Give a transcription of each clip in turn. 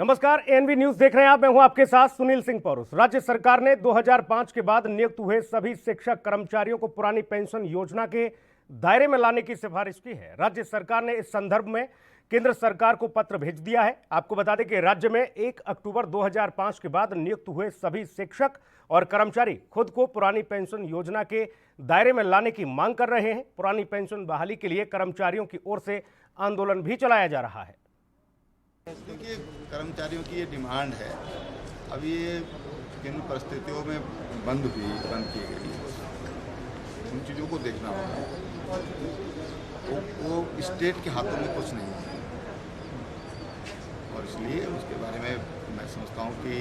नमस्कार, एएनवी न्यूज देख रहे हैं आप। मैं हूं आपके साथ सुनील सिंह पौरुष। राज्य सरकार ने 2005 के बाद नियुक्त हुए सभी शिक्षक कर्मचारियों को पुरानी पेंशन योजना के दायरे में लाने की सिफारिश की है। राज्य सरकार ने इस संदर्भ में केंद्र सरकार को पत्र भेज दिया है। आपको बता दें कि राज्य में 1 अक्टूबर 2005 के बाद नियुक्त हुए सभी शिक्षक और कर्मचारी खुद को पुरानी पेंशन योजना के दायरे में लाने की मांग कर रहे हैं। पुरानी पेंशन बहाली के लिए कर्मचारियों की ओर से आंदोलन भी चलाया जा रहा है। देखिए, कर्मचारियों की ये डिमांड है। अब ये किन परिस्थितियों में बंद की गई, उन चीज़ों को देखना होगा। वो स्टेट के हाथों में कुछ नहीं है और इसलिए उसके बारे में मैं समझता हूँ कि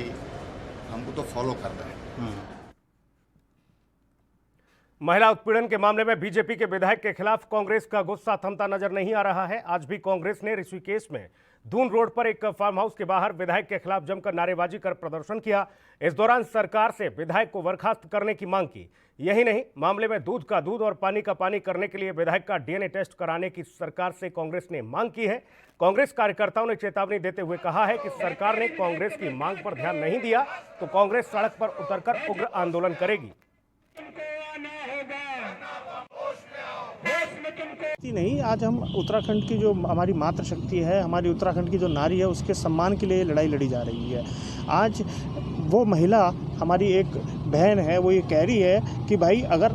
हमको तो फॉलो करना है। महिला उत्पीड़न के मामले में बीजेपी के विधायक के खिलाफ कांग्रेस का गुस्सा थमता नजर नहीं आ रहा है। आज भी कांग्रेस ने ऋषिकेश में दून रोड पर एक फार्म हाउस के बाहर विधायक के खिलाफ जमकर नारेबाजी कर प्रदर्शन किया। इस दौरान सरकार से विधायक को बर्खास्त करने की मांग की। यही नहीं, मामले में दूध का दूध और पानी का पानी करने के लिए विधायक का डीएनए टेस्ट कराने की सरकार से कांग्रेस ने मांग की है। कांग्रेस कार्यकर्ताओं ने चेतावनी देते हुए कहा है कि सरकार ने कांग्रेस की मांग पर ध्यान नहीं दिया तो कांग्रेस सड़क पर उतरकर उग्र आंदोलन करेगी। नहीं, आज हम उत्तराखंड की जो हमारी मातृशक्ति है, हमारी उत्तराखंड की जो नारी है, उसके सम्मान के लिए लड़ाई लड़ी जा रही है। आज वो महिला हमारी एक बहन है, वो ये कह रही है कि भाई अगर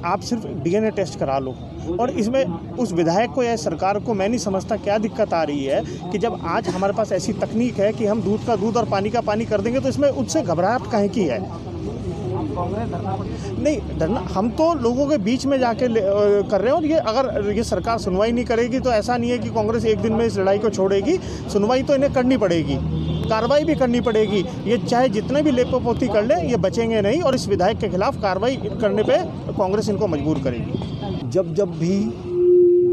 आप सिर्फ डीएनए टेस्ट करा लो, और इसमें उस विधायक को या सरकार को मैं नहीं समझता क्या दिक्कत आ रही है कि जब आज हमारे पास ऐसी तकनीक है कि हम दूध का दूध और पानी का पानी कर देंगे, तो इसमें उससे घबराहट काहे की है? नहीं, धरना हम तो लोगों के बीच में जाके कर रहे हैं। और ये अगर ये सरकार सुनवाई नहीं करेगी तो ऐसा नहीं है कि कांग्रेस एक दिन में इस लड़ाई को छोड़ेगी। सुनवाई तो इन्हें करनी पड़ेगी, कार्रवाई भी करनी पड़ेगी। ये चाहे जितने भी लेपोपोती कर ले, ये बचेंगे नहीं और इस विधायक के खिलाफ कार्रवाई करने पे कांग्रेस इनको मजबूर करेगी। जब भी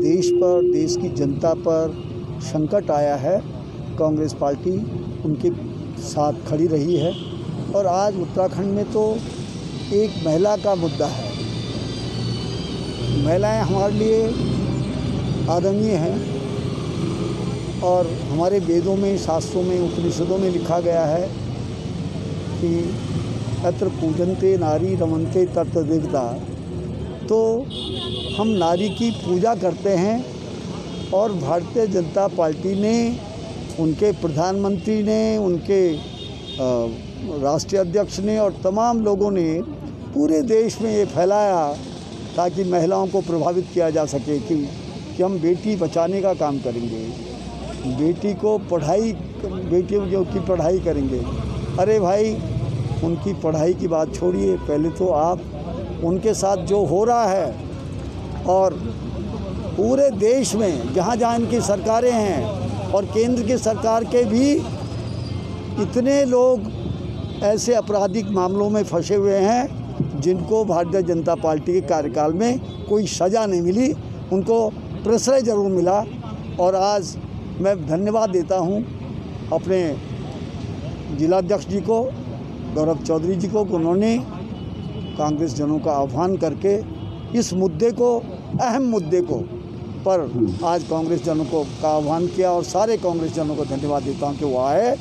देश पर, देश की जनता पर संकट आया है, कांग्रेस पार्टी उनके साथ खड़ी रही है। और आज उत्तराखंड में तो एक महिला का मुद्दा है। महिलाएं हमारे लिए आदरणीय हैं और हमारे वेदों में, शास्त्रों में, उपनिषदों में लिखा गया है कि तत्र पूजन्ते नारी रमन्ते तत्र देवता। तो हम नारी की पूजा करते हैं और भारतीय जनता पार्टी ने, उनके प्रधानमंत्री ने, उनके राष्ट्रीय अध्यक्ष ने और तमाम लोगों ने पूरे देश में ये फैलाया ताकि महिलाओं को प्रभावित किया जा सके कि हम बेटी बचाने का काम करेंगे, बेटियों की पढ़ाई करेंगे। अरे भाई, उनकी पढ़ाई की बात छोड़िए, पहले तो आप उनके साथ जो हो रहा है, और पूरे देश में जहाँ जहाँ इनकी सरकारें हैं और केंद्र की सरकार के भी इतने लोग ऐसे आपराधिक मामलों में फंसे हुए हैं जिनको भारतीय जनता पार्टी के कार्यकाल में कोई सज़ा नहीं मिली, उनको प्रश्रय जरूर मिला। और आज मैं धन्यवाद देता हूं अपने जिलाध्यक्ष जी को, गौरव चौधरी जी को, उन्होंने कांग्रेस जनों का आह्वान करके इस मुद्दे को, अहम मुद्दे को पर आज कांग्रेस जनों को का आह्वान किया। और सारे कांग्रेस जनों को धन्यवाद देता हूं कि वो आए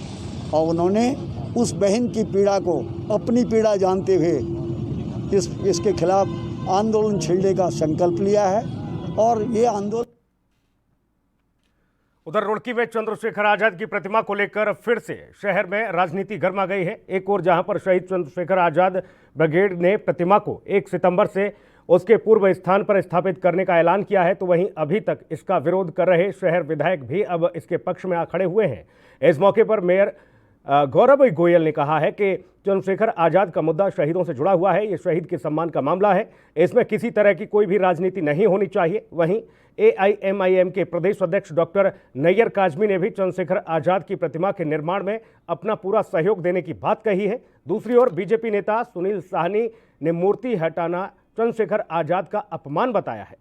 और उन्होंने उस बहन की पीड़ा को अपनी पीड़ा जानते हुए इसके खिलाफ आंदोलन छेड़ने का संकल्प लिया है। और ये आंदोलन उधर रुड़की में चंद्रशेखर आजाद की प्रतिमा को लेकर फिर से शहर में राजनीति गर्मा गई है। एक ओर जहां पर शहीद चंद्रशेखर आजाद ब्रिगेड ने प्रतिमा को 1 सितंबर से उसके पूर्व स्थान पर स्थापित करने का ऐलान किया है, तो वहीं अभी तक इसका विरोध कर रहे शहर विधायक भी अब इसके पक्ष में आ खड़े हुए हैं। इस मौके पर मेयर गौरव गोयल ने कहा है कि चंद्रशेखर आजाद का मुद्दा शहीदों से जुड़ा हुआ है, ये शहीद के सम्मान का मामला है, इसमें किसी तरह की कोई भी राजनीति नहीं होनी चाहिए। वहीं AIMIM के प्रदेश अध्यक्ष डॉक्टर नैयर काजमी ने भी चंद्रशेखर आजाद की प्रतिमा के निर्माण में अपना पूरा सहयोग देने की बात कही है। दूसरी ओर बीजेपी नेता सुनील साहनी ने मूर्ति हटाना चंद्रशेखर आजाद का अपमान बताया है।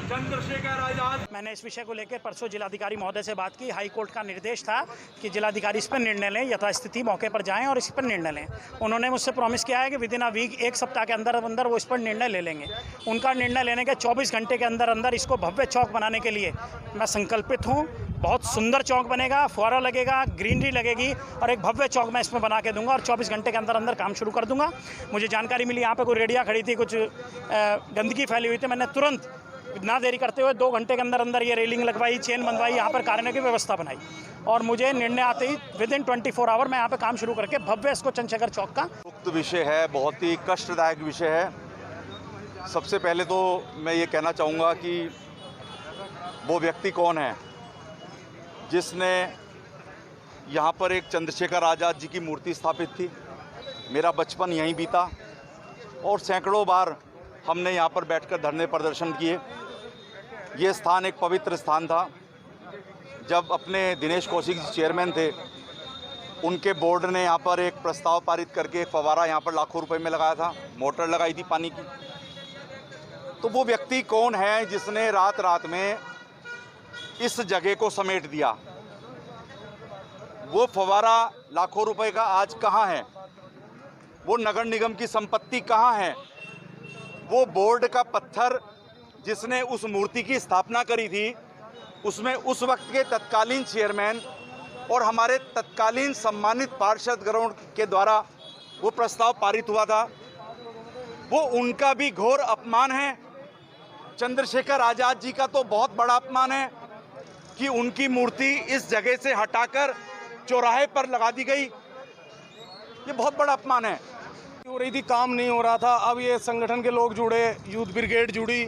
चंद्रशेखर आजाद। मैंने इस विषय को लेकर परसों जिलाधिकारी महोदय से बात की। हाई कोर्ट का निर्देश था कि जिलाधिकारी इस पर निर्णय लें, यथास्थिति मौके पर जाएं और इस पर निर्णय लें। उन्होंने मुझसे प्रॉमिस किया है कि विदिन अ वीक, 1 सप्ताह के अंदर अंदर वो इस पर निर्णय ले लेंगे। उनका निर्णय लेने के 24 घंटे के अंदर अंदर इसको भव्य चौक बनाने के लिए मैं संकल्पित हूँ। बहुत सुंदर चौक बनेगा, फुहारा लगेगा, ग्रीनरी लगेगी और एक भव्य चौक मैं इसमें बना के दूंगा और 24 घंटे के अंदर अंदर काम शुरू कर दूंगा। मुझे जानकारी मिली यहाँ पे कोई रेडिया खड़ी थी, कुछ गंदगी फैली हुई थी, मैंने तुरंत ना देरी करते हुए 2 घंटे के अंदर अंदर ये रेलिंग लगवाई, चेन बनवाई, यहाँ पर कार्य की व्यवस्था बनाई और मुझे निर्णय आते ही विदिन 24 आवर मैं यहाँ पे काम शुरू करके भव्य इसको चंद्रशेखर चौक का उक्त विषय है, बहुत ही कष्टदायक विषय है। सबसे पहले तो मैं ये कहना चाहूँगा कि वो व्यक्ति कौन है जिसने यहाँ पर एक चंद्रशेखर आज़ाद जी की मूर्ति स्थापित थी। मेरा बचपन यहीं बीता और सैकड़ों बार हमने यहाँ पर बैठकर धरने प्रदर्शन किए। ये स्थान एक पवित्र स्थान था। जब अपने दिनेश कौशिक जी चेयरमैन थे, उनके बोर्ड ने यहाँ पर एक प्रस्ताव पारित करके फव्वारा यहाँ पर लाखों रुपए में लगाया था, मोटर लगाई थी पानी की। तो वो व्यक्ति कौन है जिसने रात रात में इस जगह को समेट दिया? वो फव्वारा लाखों रुपए का आज कहाँ है? वो नगर निगम की संपत्ति कहाँ है? वो बोर्ड का पत्थर जिसने उस मूर्ति की स्थापना करी थी, उसमें उस वक्त के तत्कालीन चेयरमैन और हमारे तत्कालीन सम्मानित पार्षद गण के द्वारा वो प्रस्ताव पारित हुआ था। वो उनका भी घोर अपमान है। चंद्रशेखर आज़ाद जी का तो बहुत बड़ा अपमान है कि उनकी मूर्ति इस जगह से हटाकर चौराहे पर लगा दी गई। ये बहुत बड़ा अपमान है। हो रही थी, काम नहीं हो रहा था। अब ये संगठन के लोग जुड़े, यूथ ब्रिगेड जुड़ी,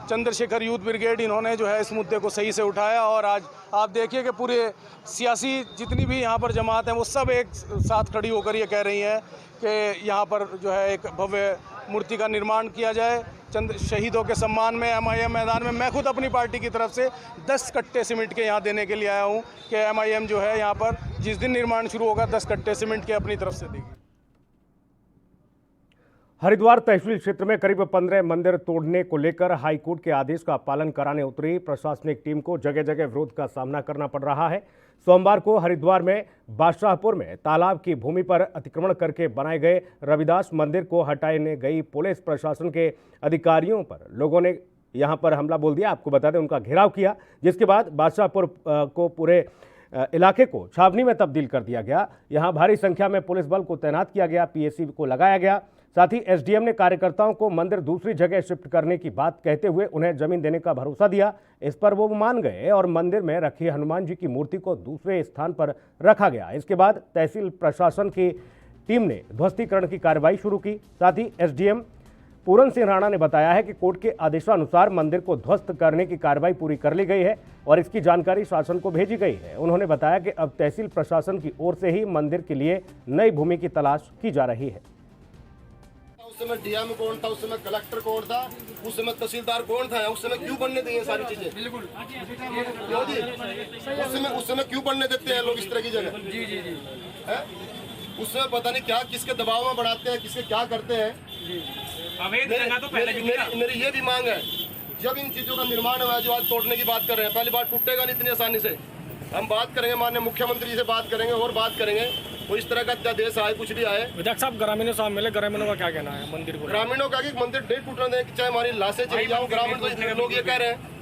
चंद्रशेखर यूथ ब्रिगेड, इन्होंने जो है इस मुद्दे को सही से उठाया और आज आप देखिए कि पूरे सियासी जितनी भी यहाँ पर जमात हैं वो सब एक साथ खड़ी होकर ये कह रही हैं कि यहाँ पर जो है एक भव्य मूर्ति का निर्माण किया जाए शहीदों के सम्मान में। MIM मैदान में मैं खुद अपनी पार्टी की तरफ से 10 कट्टे सीमेंट के यहाँ देने के लिए आया हूँ कि MIM जो है यहाँ पर जिस दिन निर्माण शुरू होगा 10 कट्टे सीमेंट के अपनी तरफ से देगी। हरिद्वार तहसील क्षेत्र में करीब 15 मंदिर तोड़ने को लेकर हाईकोर्ट के आदेश का पालन कराने उतरी प्रशासनिक टीम को जगह जगह विरोध का सामना करना पड़ रहा है। सोमवार को हरिद्वार में बादशाहपुर में तालाब की भूमि पर अतिक्रमण करके बनाए गए रविदास मंदिर को हटाने गई पुलिस प्रशासन के अधिकारियों पर लोगों ने यहां पर हमला बोल दिया। आपको बता दें, उनका घेराव किया, जिसके बाद बादशाहपुर को पूरे इलाके को छावनी में तब्दील कर दिया गया। यहां भारी संख्या में पुलिस बल को तैनात किया गया, PSC को लगाया गया। साथ ही SDM ने कार्यकर्ताओं को मंदिर दूसरी जगह शिफ्ट करने की बात कहते हुए उन्हें जमीन देने का भरोसा दिया। इस पर वो मान गए और मंदिर में रखी हनुमान जी की मूर्ति को दूसरे स्थान पर रखा गया। इसके बाद तहसील प्रशासन की टीम ने ध्वस्तीकरण की कार्रवाई शुरू की। साथ ही SDM पूरन सिंह राणा ने बताया है कि कोर्ट के आदेशानुसार मंदिर को ध्वस्त करने की कार्रवाई पूरी कर ली गई है और इसकी जानकारी शासन को भेजी गई है। उन्होंने बताया कि अब तहसील प्रशासन की ओर से ही मंदिर के लिए नई भूमि की तलाश की जा रही है। उस समय DM कौन था, उस समय कलेक्टर कौन था, उस समय तहसीलदार कौन था, उस समय क्यों बनने दिए सारी चीजें? बिल्कुल क्यों जी? उस समय क्यों बनने देते हैं लोग इस तरह की जगह? जी जी जी है? उस समय पता नहीं क्या किसके दबाव में बढ़ाते हैं, किसके क्या करते हैं। मेरी ये भी मांग है, जब इन चीजों का निर्माण हुआ है, जो आज तोड़ने की बात कर रहे हैं, पहली बार टूटेगा नहीं इतनी आसानी से। हम बात करेंगे, माननीय मुख्यमंत्री जी से बात करेंगे और बात करेंगे, वो इस तरह का अध्यादेश आए, कुछ भी आए। विधायक साहब, ग्रामीणों से मिले, ग्रामीणों का क्या कहना है मंदिर को? ग्रामीणों का कि मंदिर नहीं टूटने दें, चाहे हमारी लाशें चली जाओ। ग्रामीण तो लोग ये कह रहे हैं।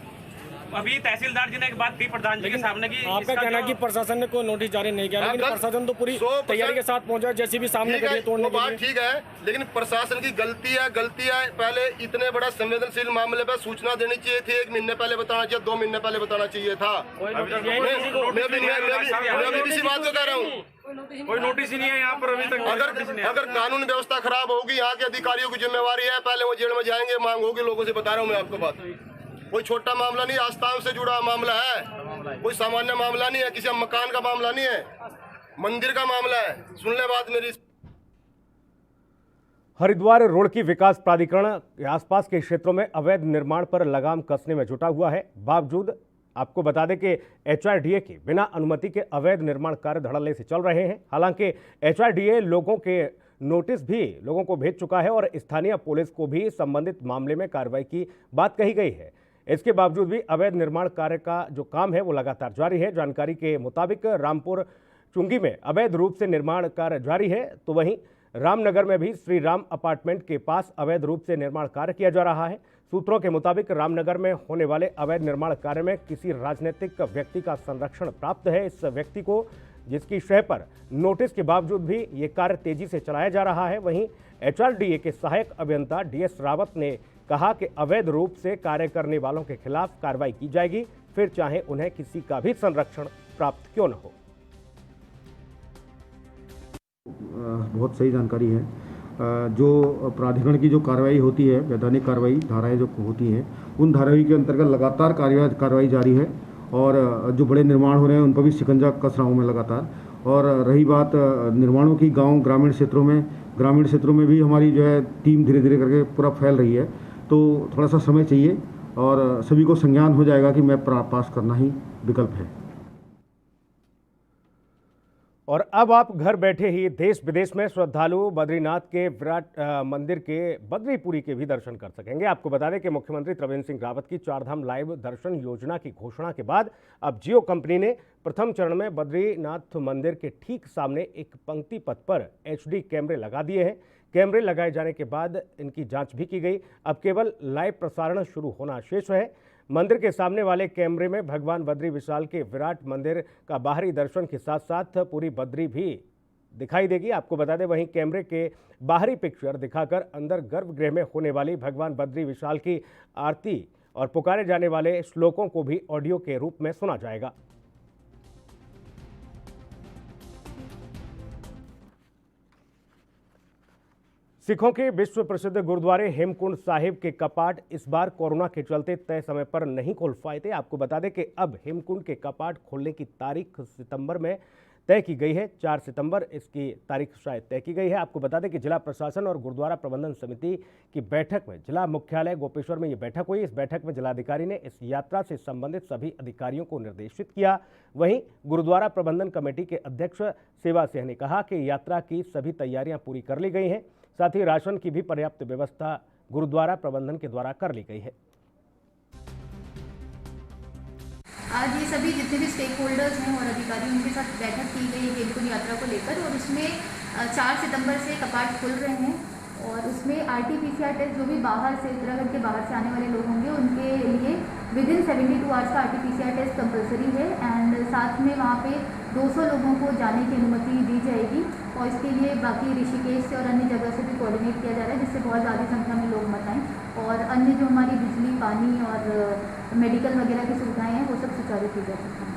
अभी तहसीलदार जी ने एक बात की प्रधान जी के सामने की, आपका कहना है कि प्रशासन ने कोई नोटिस जारी नहीं किया, लेकिन प्रशासन तो पूरी तैयारी के साथ पहुंचा, जैसे भी सामने करिए तोड़ने के लिए। ठीक है, लेकिन प्रशासन की गलती है। पहले इतने बड़ा संवेदनशील मामले पर सूचना देनी चाहिए थी, 1 महीने पहले बताना चाहिए, 2 महीने पहले बताना चाहिए था। मैं भी इसी बात को कह रहा हूँ, कोई नोटिस ही नहीं है यहाँ पर अभी तक। अगर कानून व्यवस्था खराब होगी, यहाँ के अधिकारियों की जिम्मेवारी है, पहले वो जेल में जाएंगे, मांग होगी लोगों से। बता रहा हूँ मैं आपको बात, कोई छोटा मामला नहीं, आस्थाओं से जुड़ा मामला है, कोई सामान्य मामला नहीं है, किसी मकान का मामला नहीं है, मंदिर का मामला है। सुन ले बात मेरी। हरिद्वार रोड की विकास प्राधिकरण के आसपास के क्षेत्रों में अवैध निर्माण पर लगाम कसने में जुटा हुआ है। बावजूद आपको बता दें कि HRDA के बिना अनुमति के अवैध निर्माण कार्य धड़ल्ले से चल रहे हैं। हालांकि HRDA लोगों के नोटिस भी लोगों को भेज चुका है और स्थानीय पुलिस को भी संबंधित मामले में कार्रवाई की बात कही गई है। इसके बावजूद भी अवैध निर्माण कार्य का जो काम है वो लगातार जारी है। जानकारी के मुताबिक रामपुर चुंगी में अवैध रूप से निर्माण कार्य जारी है, तो वहीं रामनगर में भी श्री राम अपार्टमेंट के पास अवैध रूप से निर्माण कार्य किया जा रहा है। सूत्रों के मुताबिक रामनगर में होने वाले अवैध निर्माण कार्य में किसी राजनीतिक व्यक्ति का संरक्षण प्राप्त है। इस व्यक्ति को, जिसकी शह पर नोटिस के बावजूद भी ये कार्य तेजी से चलाया जा रहा है। वहीं HRDA के सहायक अभियंता DS रावत ने कहा कि अवैध रूप से कार्य करने वालों के खिलाफ कार्रवाई की जाएगी, फिर चाहे उन्हें किसी का भी संरक्षण प्राप्त क्यों न हो। बहुत सही जानकारी है। जो प्राधिकरण की जो कार्रवाई होती है, वैधानिक कार्रवाई धाराएं जो होती हैं, उन धारावाई के अंतर्गत लगातार कार्रवाई जारी है और जो बड़े निर्माण हो रहे हैं उन पर भी शिकंजा कस रहा हूँ मैं लगातार। और रही बात निर्माणों की, गांव ग्रामीण क्षेत्रों में भी हमारी जो है टीम धीरे धीरे करके पूरा फैल रही है। तो थोड़ा सा समय चाहिए और सभी को संज्ञान हो जाएगा कि मैं पास करना ही विकल्प है। और अब आप घर बैठे ही देश विदेश में श्रद्धालु बद्रीनाथ के विराट मंदिर के बद्रीपुरी के भी दर्शन कर सकेंगे। आपको बता दें कि मुख्यमंत्री त्रिवेंद्र सिंह रावत की चारधाम लाइव दर्शन योजना की घोषणा के बाद अब जियो कंपनी ने प्रथम चरण में बद्रीनाथ मंदिर के ठीक सामने एक पंक्ति पथ पर HD कैमरे लगा दिए हैं। कैमरे लगाए जाने के बाद इनकी जांच भी की गई। अब केवल लाइव प्रसारण शुरू होना शेष है। मंदिर के सामने वाले कैमरे में भगवान बद्री विशाल के विराट मंदिर का बाहरी दर्शन के साथ साथ पूरी बद्री भी दिखाई देगी। आपको बता दें, वहीं कैमरे के बाहरी पिक्चर दिखाकर अंदर गर्भगृह में होने वाली भगवान बद्री विशाल की आरती और पुकारे जाने वाले श्लोकों को भी ऑडियो के रूप में सुना जाएगा। सिखों के विश्व प्रसिद्ध गुरुद्वारे हेमकुंड साहिब के कपाट इस बार कोरोना के चलते तय समय पर नहीं खोल पाए थे। आपको बता दें कि अब हेमकुंड के कपाट खोलने की तारीख सितंबर में तय की गई है। 4 सितंबर इसकी तारीख शायद तय की गई है। आपको बता दें कि जिला प्रशासन और गुरुद्वारा प्रबंधन समिति की बैठक में जिला मुख्यालय गोपेश्वर में ये बैठक हुई। इस बैठक में जिलाधिकारी ने इस यात्रा से संबंधित सभी अधिकारियों को निर्देशित किया। वहीं गुरुद्वारा प्रबंधन कमेटी के अध्यक्ष सेवा सिंह ने कहा कि यात्रा की सभी तैयारियां पूरी कर ली गई हैं। साथ ही राशन की भी पर्याप्त व्यवस्था गुरुद्वारा प्रबंधन के द्वारा कर ली गई है। आज ये सभी जितने भी स्टेक होल्डर्स हैं और अधिकारी, उनके साथ बैठक की गई हेमकुंड यात्रा को लेकर और उसमें 4 सितंबर से कपाट खुल रहे हैं और उसमें RT-PCR टेस्ट जो भी बाहर से, उत्तराखंड के बाहर से आने वाले लोग होंगे उनके लिए विदिन 72 आवर्स का RT-PCR टेस्ट कंपलसरी है। एंड साथ में वहाँ पे 200 लोगों को जाने की अनुमति दी जाएगी और इसके लिए बाकी ऋषिकेश से और अन्य जगह से भी कोऑर्डिनेट किया जा रहा है, जिससे बहुत ज़्यादा संख्या में लोग मत आएँ और अन्य जो हमारी बिजली, पानी और मेडिकल वगैरह की सुविधाएँ हैं वो सब सुचारू की जा सकती हैं।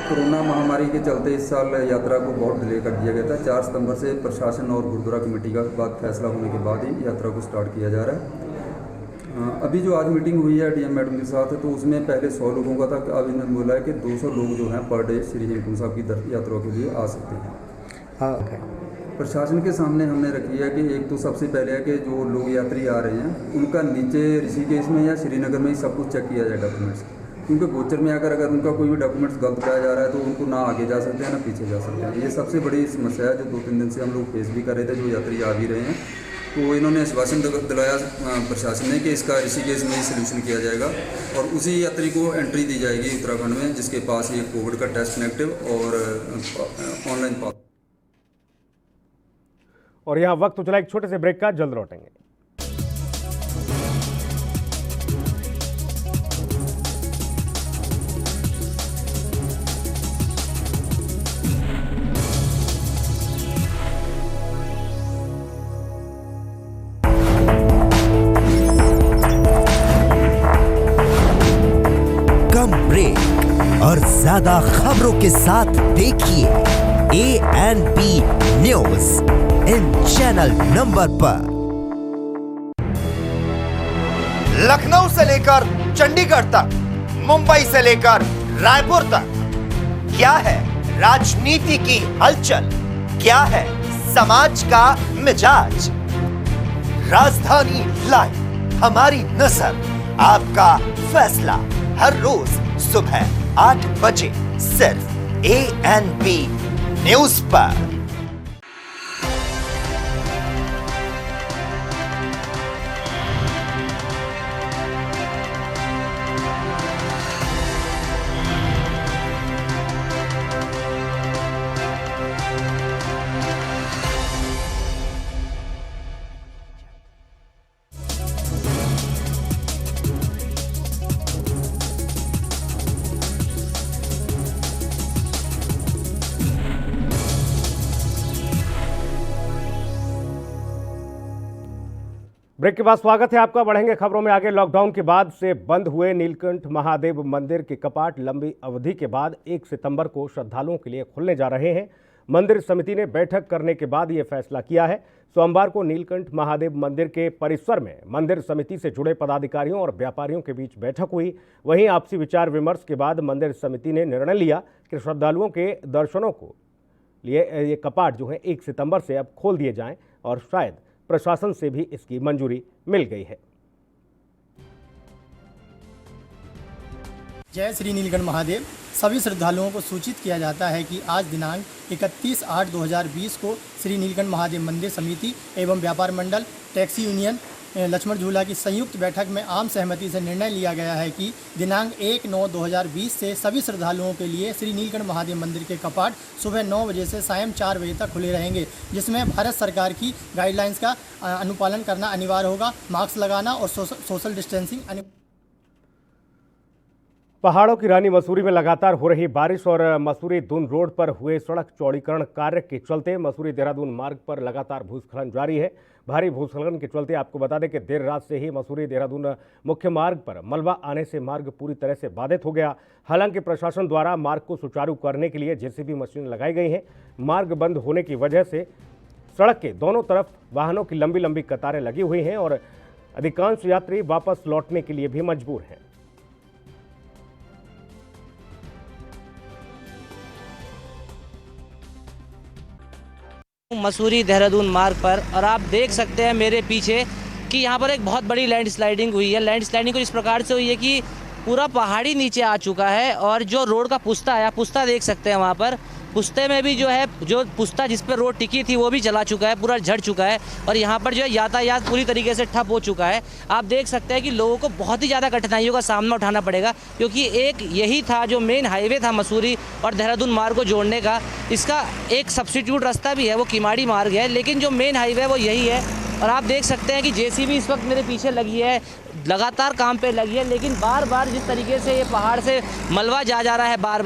कोरोना महामारी के चलते इस साल यात्रा को बहुत डिले कर दिया गया था। 4 सितंबर से प्रशासन और गुरुद्वारा कमेटी का बाद फैसला होने के बाद ही यात्रा को स्टार्ट किया जा रहा है। अभी जो आज मीटिंग हुई है DM मैडम के साथ, तो उसमें पहले 100 लोगों का था। अब इन्होंने बोला है कि 200 लोग जो हैं पर डे श्री हेमकुंड साहब की यात्रा के लिए आ सकते हैं। हाँ, प्रशासन के सामने हमने रखी है कि एक तो सबसे पहले है कि जो लोग यात्री आ रहे हैं उनका नीचे ऋषिकेश में या श्रीनगर में ही सब कुछ चेक किया जाए डॉक्यूमेंट्स, क्योंकि गोचर में अगर उनका कोई भी डॉक्यूमेंट्स गलत पाया जा रहा है तो उनको ना आगे जा सकते हैं ना पीछे जा सकते हैं। ये सबसे बड़ी समस्या है जो 2-3 दिन से हम लोग फेस भी कर रहे थे। जो यात्री आ भी रहे हैं तो इन्होंने आश्वासन दिलाया प्रशासन ने कि इसका ऋषिकेश में ही सलूशन किया जाएगा और उसी यात्री को एंट्री दी जाएगी उत्तराखंड में जिसके पास ये कोविड का टेस्ट नेगेटिव और ऑनलाइन पास। और यहाँ वक्त तो चला एक छोटे से ब्रेक का, जल्द लौटेंगे। और ज्यादा खबरों के साथ देखिए ANP news in channel number पर। लखनऊ से लेकर चंडीगढ़ तक, मुंबई से लेकर रायपुर तक, क्या है राजनीति की हलचल, क्या है समाज का मिजाज। राजधानी लाइव, हमारी नजर, आपका फैसला, हर रोज सुबह 8 बजे सिर्फ ANP न्यूज पर। ब्रेक के बाद स्वागत है आपका। बढ़ेंगे खबरों में आगे। लॉकडाउन के बाद से बंद हुए नीलकंठ महादेव मंदिर के कपाट लंबी अवधि के बाद 1 सितंबर को श्रद्धालुओं के लिए खुलने जा रहे हैं। मंदिर समिति ने बैठक करने के बाद यह फैसला किया है। सोमवार को नीलकंठ महादेव मंदिर के परिसर में मंदिर समिति से जुड़े पदाधिकारियों और व्यापारियों के बीच बैठक हुई। वहीं आपसी विचार विमर्श के बाद मंदिर समिति ने निर्णय लिया कि श्रद्धालुओं के दर्शनों को लिए ये कपाट जो है 1 सितंबर से अब खोल दिए जाएं और शायद प्रशासन से भी इसकी मंजूरी मिल गई है। जय श्री नीलकंठ महादेव। सभी श्रद्धालुओं को सूचित किया जाता है कि आज दिनांक 31/8/2020 को श्री नीलकंठ महादेव मंदिर समिति एवं व्यापार मंडल, टैक्सी यूनियन, लक्ष्मण झूला की संयुक्त बैठक में आम सहमति से निर्णय लिया गया है कि दिनांक 1/9/2020 से सभी श्रद्धालुओं के लिए श्री नीलकंठ महादेव मंदिर के कपाट सुबह 9 बजे से सायं 4 बजे तक खुले रहेंगे, जिसमें भारत सरकार की गाइडलाइंस का अनुपालन करना अनिवार्य होगा। मास्क लगाना और सोशल डिस्टेंसिंग पहाड़ों की रानी मसूरी में लगातार हो रही बारिश और मसूरी दून रोड पर हुए सड़क चौड़ीकरण कार्य के चलते मसूरी देहरादून मार्ग पर लगातार भूस्खलन जारी है। भारी भूस्खलन के चलते आपको बता दें कि देर रात से ही मसूरी देहरादून मुख्य मार्ग पर मलबा आने से मार्ग पूरी तरह से बाधित हो गया। हालांकि प्रशासन द्वारा मार्ग को सुचारू करने के लिए जेसीबी मशीन लगाई गई हैं। मार्ग बंद होने की वजह से सड़क के दोनों तरफ वाहनों की लंबी लंबी कतारें लगी हुई हैं और अधिकांश यात्री वापस लौटने के लिए भी मजबूर हैं। मसूरी देहरादून मार्ग पर और आप देख सकते हैं मेरे पीछे कि यहाँ पर एक बहुत बड़ी लैंडस्लाइडिंग हुई है। लैंडस्लाइडिंग कुछ इस प्रकार से हुई है कि पूरा पहाड़ी नीचे आ चुका है और जो रोड का पुस्ता है, पुस्ता देख सकते हैं वहाँ पर, पुस्ते में भी जो है जो पुस्ता जिस पर रोड टिकी थी वो भी जला चुका है, पूरा झड़ चुका है और यहाँ पर जो है यातायात पूरी तरीके से ठप हो चुका है। आप देख सकते हैं कि लोगों को बहुत ही ज़्यादा कठिनाइयों का सामना उठाना पड़ेगा, क्योंकि एक यही था जो मेन हाईवे था मसूरी और देहरादून मार्ग को जोड़ने का। इसका एक सब्स्टिट्यूट रास्ता भी है, वो किमाड़ी मार्ग है, लेकिन जो मेन हाईवे है वो यही है। और आप देख सकते हैं कि जेसीबी इस वक्त मेरे पीछे लगी है, लगातार काम पे लगी है, लेकिन बार बार जिस तरीके से ये पहाड़ से मलबा जा रहा है बार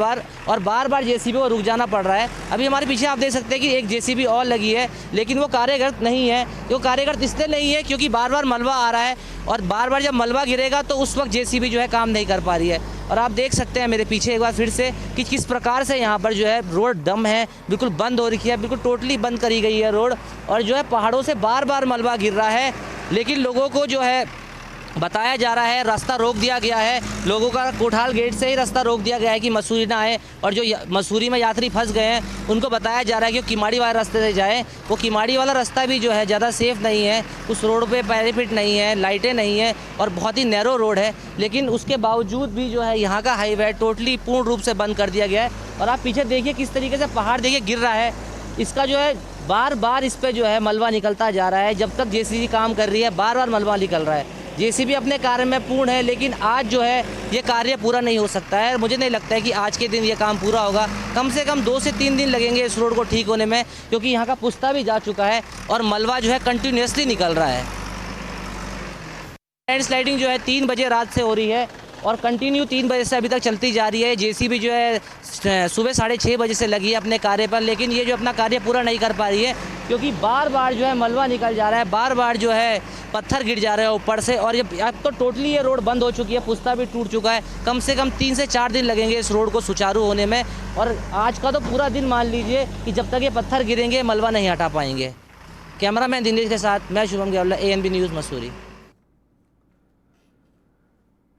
बार जेसीबी को रुक जाना पड़ रहा है। अभी हमारे पीछे आप देख सकते हैं कि एक जेसीबी और लगी है, लेकिन वो कार्यरत नहीं है। वो कार्यरत इसलिए नहीं है क्योंकि बार बार मलबा आ रहा है और बार बार जब मलबा गिरेगा तो उस वक्त जेसीबी जो है काम नहीं कर पा रही है। और आप देख सकते हैं मेरे पीछे एक बार फिर से कि किस प्रकार से यहाँ पर जो है रोड दम है, बिल्कुल बंद हो रखी है, बिल्कुल टोटली बंद करी गई है रोड। और जो है पहाड़ों से बार बार मलबा गिर रहा है, लेकिन लोगों को जो है बताया जा रहा है, रास्ता रोक दिया गया है। लोगों का कोठाल गेट से ही रास्ता रोक दिया गया है कि मसूरी ना आए, और जो मसूरी में यात्री फंस गए हैं उनको बताया जा रहा है कि वो किमाड़ी वाले रास्ते से जाएं। वो किमाड़ी वाला रास्ता भी जो है ज़्यादा सेफ़ नहीं है, उस रोड पे बैरिकेड नहीं है, लाइटें नहीं है और बहुत ही नैरो रोड है, लेकिन उसके बावजूद भी जो है यहाँ का हाईवे टोटली पूर्ण रूप से बंद कर दिया गया है। और आप पीछे देखिए किस तरीके से पहाड़ देखिए गिर रहा है, इसका जो है बार बार इस पर जो है मलबा निकलता जा रहा है। जब तक जेसीबी काम कर रही है बार बार मलबा निकल रहा है। जेसीबी अपने कार्य में पूर्ण है, लेकिन आज जो है ये कार्य पूरा नहीं हो सकता है। मुझे नहीं लगता है कि आज के दिन ये काम पूरा होगा। कम से कम 2 से 3 दिन लगेंगे इस रोड को ठीक होने में, क्योंकि यहाँ का पुस्ता भी जा चुका है और मलबा जो है कंटिन्यूसली निकल रहा है। लैंडस्लाइडिंग जो है 3 बजे रात से हो रही है और कंटिन्यू 3 बजे से अभी तक चलती जा रही है। जेसीबी जो है सुबह 6:30 बजे से लगी है अपने कार्य पर, लेकिन ये जो अपना कार्य पूरा नहीं कर पा रही है, क्योंकि बार बार जो है मलबा निकल जा रहा है, बार बार जो है पत्थर गिर जा रहे हैं ऊपर से। और ये अब तो टोटली ये रोड बंद हो चुकी है, पुस्ता भी टूट चुका है। कम से कम 3 से 4 दिन लगेंगे इस रोड को सुचारू होने में, और आज का तो पूरा दिन मान लीजिए कि जब तक ये पत्थर गिरेंगे मलबा नहीं हटा पाएंगे। कैमरामैन दिनेश के साथ मैं शुभम गेवला, ANB न्यूज़ मसूरी।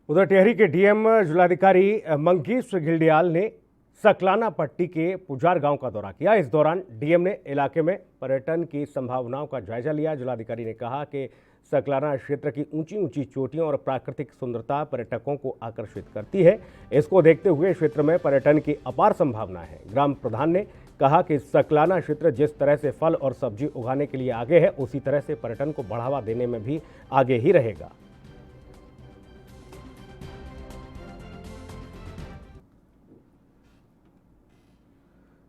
उधर टिहरी के डीएम जिलाधिकारी मंगेश घिल्डियाल ने सकलाना पट्टी के पुजार गांव का दौरा किया। इस दौरान डीएम ने इलाके में पर्यटन की संभावनाओं का जायजा लिया। जिलाधिकारी ने कहा कि सकलाना क्षेत्र की ऊंची ऊंची चोटियों और प्राकृतिक सुंदरता पर्यटकों को आकर्षित करती है। इसको देखते हुए क्षेत्र में पर्यटन की अपार संभावना है। ग्राम प्रधान ने कहा कि सकलाना क्षेत्र जिस तरह से फल और सब्जी उगाने के लिए आगे है, उसी तरह से पर्यटन को बढ़ावा देने में भी आगे ही रहेगा।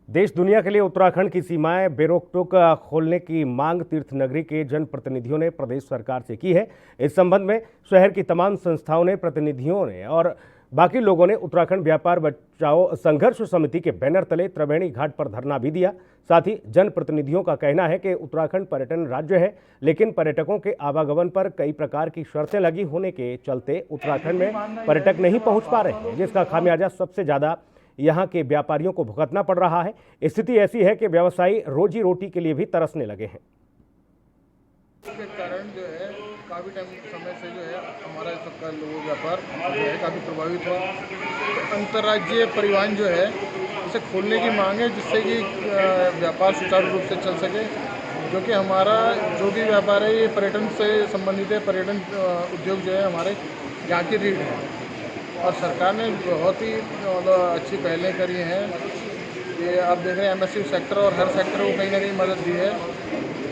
देश दुनिया के लिए उत्तराखंड की सीमाएं बेरोक-टोक खोलने की मांग तीर्थ नगरी के जनप्रतिनिधियों ने प्रदेश सरकार से की है। इस संबंध में शहर की तमाम संस्थाओं ने, प्रतिनिधियों ने और बाकी लोगों ने उत्तराखंड व्यापार बचाओ संघर्ष समिति के बैनर तले त्रिवेणी घाट पर धरना भी दिया। साथ ही जनप्रतिनिधियों का कहना है कि उत्तराखंड पर्यटन राज्य है, लेकिन पर्यटकों के आवागमन पर कई प्रकार की शर्तें लगी होने के चलते उत्तराखंड में पर्यटक नहीं पहुंच पा रहे हैं, जिसका खामियाजा सबसे ज्यादा यहाँ के व्यापारियों को भुगतना पड़ रहा है। स्थिति ऐसी है कि व्यवसायी रोजी रोटी के लिए भी तरसने लगे हैं। इसके कारण जो है काफ़ी टाइम समय से जो है हमारा सबका लोग व्यापार जो है काफ़ी प्रभावित हुआ। तो अंतर्राज्यीय परिवहन जो है इसे खोलने की मांग है, जिससे कि व्यापार सुचारू रूप से चल सके, क्योंकि हमारा जो भी व्यापार है ये पर्यटन से संबंधित है। पर्यटन उद्योग जो है हमारे यहाँ की रीढ़ है और सरकार ने बहुत ही अच्छी पहलें करी हैं। ये आप देख रहे हैं एमएससी सेक्टर और हर सेक्टर को कहीं ना कहीं मदद दी है।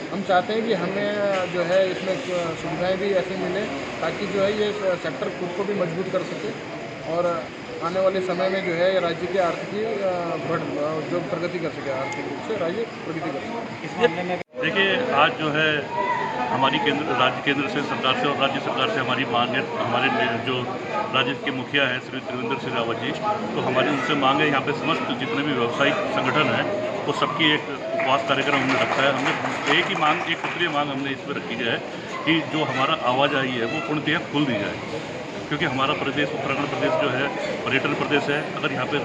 हम चाहते हैं कि हमें जो है इसमें सुविधाएं भी ऐसी मिले ताकि जो है ये सेक्टर खुद को भी मजबूत कर सके और आने वाले समय में जो है राज्य की आर्थिक जो प्रगति कर सके, आर्थिक रूप से राज्य प्रगति कर सके। देखिए, आज जो है हमारी केंद्र से सरकार से और राज्य सरकार से हमारी मांग है। हमारे जो राज्य के मुखिया हैं श्री त्रिवेंद्र सिंह रावत जी, तो हमारी उनसे मांग है यहाँ पे समस्त जितने भी व्यावसायिक संगठन हैं वो सबकी एक उपवास कार्यक्रम हमने रखा है। हमने एक सूत्रीय मांग हमने इस पर रखी है कि जो हमारा आवाजाही है वो पूर्णतः खुल दी जाए, क्योंकि हमारा प्रदेश उत्तराखंड प्रदेश जो है पर्यटन प्रदेश है। अगर यहाँ पे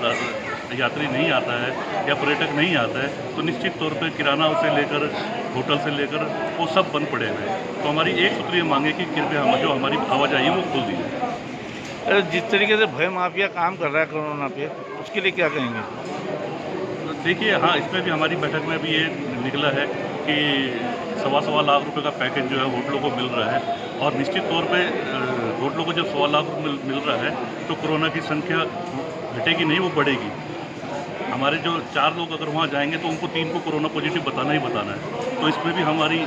यात्री नहीं आता है या पर्यटक नहीं आता है तो निश्चित तौर पे किराना से लेकर होटल से लेकर वो सब बंद पड़े हुए हैं। तो हमारी एक सूत्रीय मांग है कि कृपया जो हमारी आवाजाही है वो खुल दी जाए। जिस तरीके से भय माफिया काम कर रहा है कोरोना पे, उसके लिए क्या कहेंगे? देखिए, हाँ, इसमें भी हमारी बैठक में भी ये निकला है कि 1.25 लाख रुपए का पैकेज जो है होटलों को मिल रहा है और निश्चित तौर पे होटलों को जब 1.25 लाख मिल रहा है तो कोरोना की संख्या घटेगी नहीं, वो बढ़ेगी। हमारे जो 4 लोग अगर वहाँ जाएंगे तो उनको 3 को कोरोना पॉजिटिव बताना ही बताना है। तो इसमें भी हमारी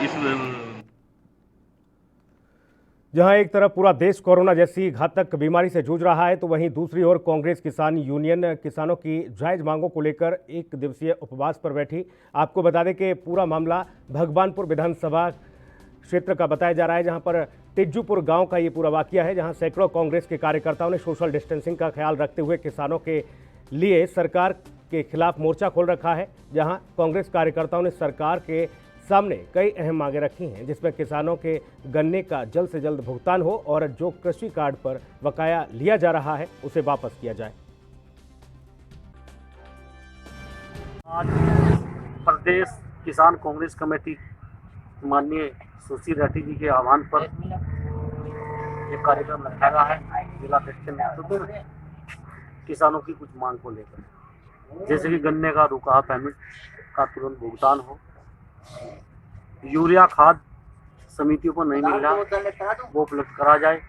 जहां एक तरफ पूरा देश कोरोना जैसी घातक बीमारी से जूझ रहा है, तो वहीं दूसरी ओर कांग्रेस किसान यूनियन किसानों की जायज मांगों को लेकर 1 दिवसीय उपवास पर बैठी। आपको बता दें कि पूरा मामला भगवानपुर विधानसभा क्षेत्र का बताया जा रहा है, जहां पर तिज्जूपुर गांव का ये पूरा वाकया है, जहां सैकड़ों कांग्रेस के कार्यकर्ताओं ने सोशल डिस्टेंसिंग का ख्याल रखते हुए किसानों के लिए सरकार के खिलाफ मोर्चा खोल रखा है। जहां कांग्रेस कार्यकर्ताओं ने सरकार के सामने कई अहम मांगे रखी हैं, जिसमें किसानों के गन्ने का जल्द से जल्द भुगतान हो और जो कृषि कार्ड पर बकाया लिया जा रहा है उसे वापस किया जाए। आज प्रदेश किसान कांग्रेस कमेटी माननीय सुश्री रेड्डी जी के आह्वान पर एक कार्यक्रम रखा गया है जिला अध्यक्ष नेतृत्व में किसानों की कुछ मांग को लेकर, जैसे कि गन्ने का रुका पेमेंट का तुरंत भुगतान हो, यूरिया खाद समितियों को नहीं मिल रहा वो उपलब्ध करा जाए,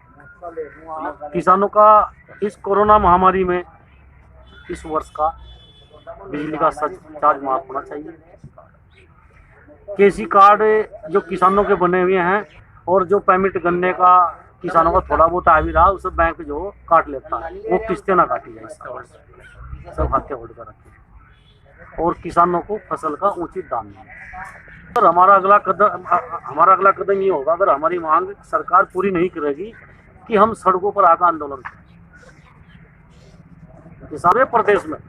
किसानों का इस कोरोना महामारी में इस वर्ष का बिजली का चार्ज माफ होना चाहिए, केसी कार्ड जो किसानों के बने हुए हैं और जो पेमेंट गन्ने का किसानों का थोड़ा बहुत आ भी रहा उसे बैंक जो काट लेता है वो किस्तें ना काटी जाए, सब हाथे होल्ड कर रखे और किसानों को फसल का उचित दाम मिले। और हमारा अगला कदम ये होगा, अगर हमारी मांग सरकार पूरी नहीं करेगी कि हम सड़कों पर आकर आंदोलन करें, सारे प्रदेश में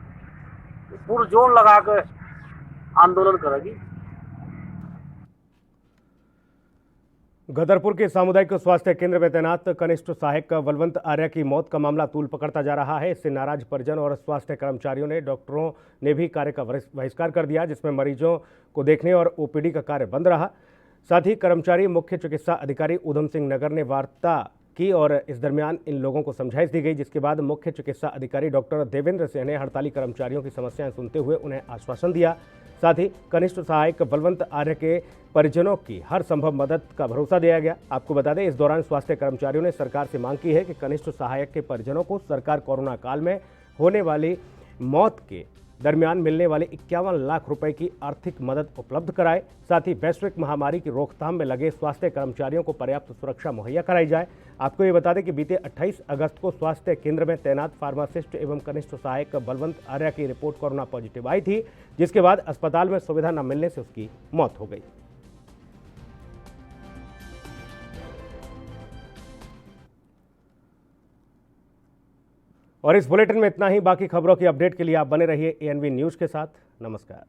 पुरजोर लगा कर आंदोलन करेगी। गदरपुर के सामुदायिक स्वास्थ्य केंद्र में तैनात कनिष्ठ सहायक बलवंत आर्य की मौत का मामला तूल पकड़ता जा रहा है। इससे नाराज परिजन और स्वास्थ्य कर्मचारियों ने डॉक्टरों ने भी कार्य का बहिष्कार कर दिया, जिसमें मरीजों को देखने और ओपीडी का कार्य बंद रहा। साथ ही कर्मचारी मुख्य चिकित्सा अधिकारी उधम सिंह नगर ने वार्ता की और इस दरमियान इन लोगों को समझाइश दी गई, जिसके बाद मुख्य चिकित्सा अधिकारी डॉक्टर देवेंद्र सिंह ने हड़ताली कर्मचारियों की समस्याएं सुनते हुए उन्हें आश्वासन दिया। साथ ही कनिष्ठ सहायक बलवंत आर्य के परिजनों की हर संभव मदद का भरोसा दिया गया। आपको बता दें, इस दौरान स्वास्थ्य कर्मचारियों ने सरकार से मांग की है कि कनिष्ठ सहायक के परिजनों को सरकार कोरोना काल में होने वाली मौत के दरमियान मिलने वाले 51 लाख रुपए की आर्थिक मदद उपलब्ध कराए। साथ ही वैश्विक महामारी की रोकथाम में लगे स्वास्थ्य कर्मचारियों को पर्याप्त सुरक्षा मुहैया कराई जाए। आपको ये बता दें कि बीते 28 अगस्त को स्वास्थ्य केंद्र में तैनात फार्मासिस्ट एवं कनिष्ठ सहायक बलवंत आर्य की रिपोर्ट कोरोना पॉजिटिव आई थी, जिसके बाद अस्पताल में सुविधा न मिलने से उसकी मौत हो गई। और इस बुलेटिन में इतना ही। बाकी खबरों की अपडेट के लिए आप बने रहिए ANV न्यूज़ के साथ। नमस्कार।